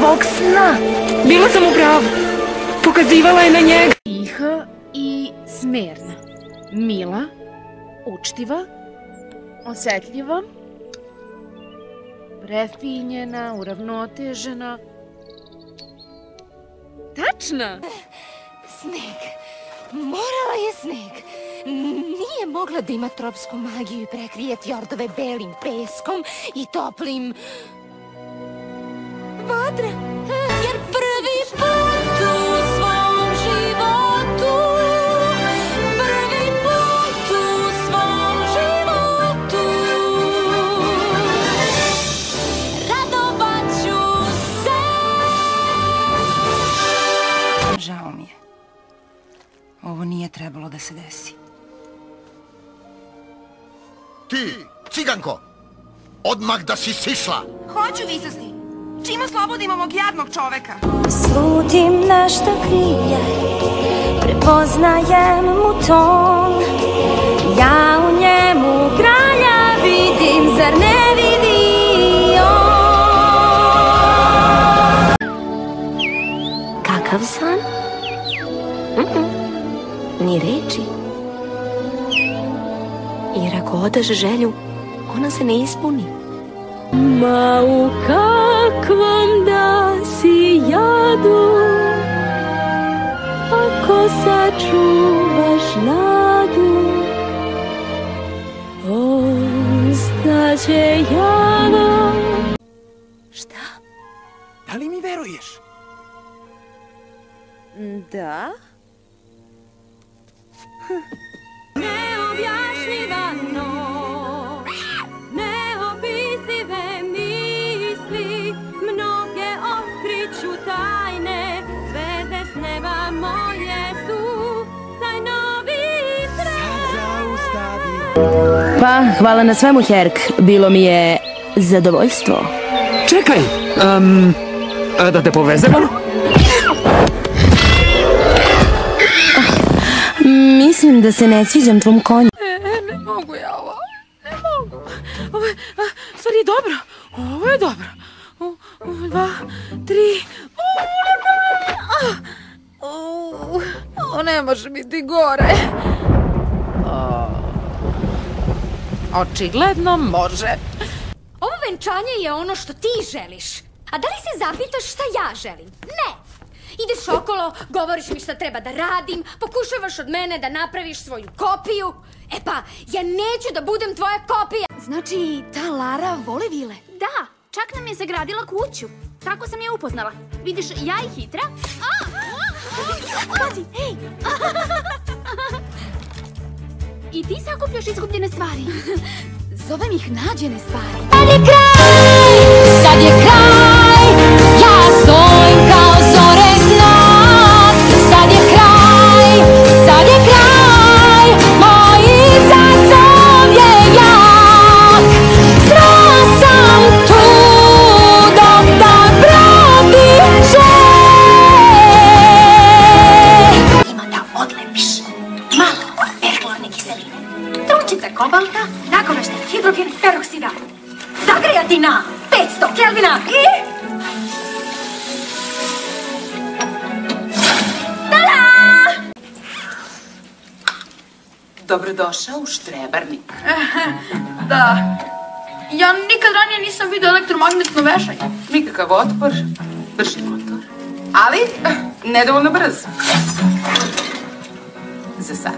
tvog sna. Bila sam u pravu. Pokazivala je na njega. Tiha i smerna. Mila, učtiva, osetljiva, prefinjena, uravnotežena. Tačna! Sneg. Morala je sneg. Nije mogla da ima tropsku magiju i prekrije fjordove belim peskom i toplim... vatra. Jer prvi put u svom životu, prvi put u svom životu, radovaću se. Žao mi je. Ovo nije trebalo da se desi. Ti, ciganko, odmah da si sišla. Hoću, visosni. Čim oslobodimo ovog jadnog čoveka? Slutim nešto krije, prepoznajem mu ton. Ja u njemu kralja vidim, zar ne vidi on? Kakav san? Ni reči. Jer ako odaš želju, ona se ne ispuni. Ma u kakvom da si jadu, ako sačuvaš nadu, ostaće java. Šta? Da li mi veruješ? Da? Neobjašnjivano, neopisive misli, mnoge otkriću tajne, zvezde s neba moje su, taj novi sret. Pa, hvala na svemu, Herk. Bilo mi je zadovoljstvo. Čekaj, da te povezemo? Mislim da se ne sviđam tvom konju. Ne mogu ja ovo. Ne mogu. Ovo je, stvari je dobro. Ovo je dobro. 2, 3. Ovo ne može biti gore. Očigledno može. Ovo venčanje je ono što ti želiš. A da li se zapitaš šta ja želim? Ne! Ideš okolo, govoriš mi šta treba da radim, pokušavaš od mene da napraviš svoju kopiju. E pa, ja neću da budem tvoja kopija. Znači, ta Lara voli vile? Da, čak nam je sagradila kuću. Tako sam je upoznala. Vidiš, ja i Hitra... Pazi, hej! I ti sakupljaš izgubljene stvari. Zovem ih nađene stvari. Sad je kraj, ja stojim kao zore znak. Sad je kraj, moj izazov je jak. Zra sam tu dok dan protiče. Ima da odlepiš malo perfluorne kiseline, trunčica kobalta, nagovešten hidrogen peroksida, zagrejati na 500 Kelvina i... Tada! Dobrodošao u Štrebarnik. Da. Ja nikad ranije nisam vidio elektromagnetno vešanje. Nikakav otpor, brži motor. Ali, nedovoljno brz. Za sad.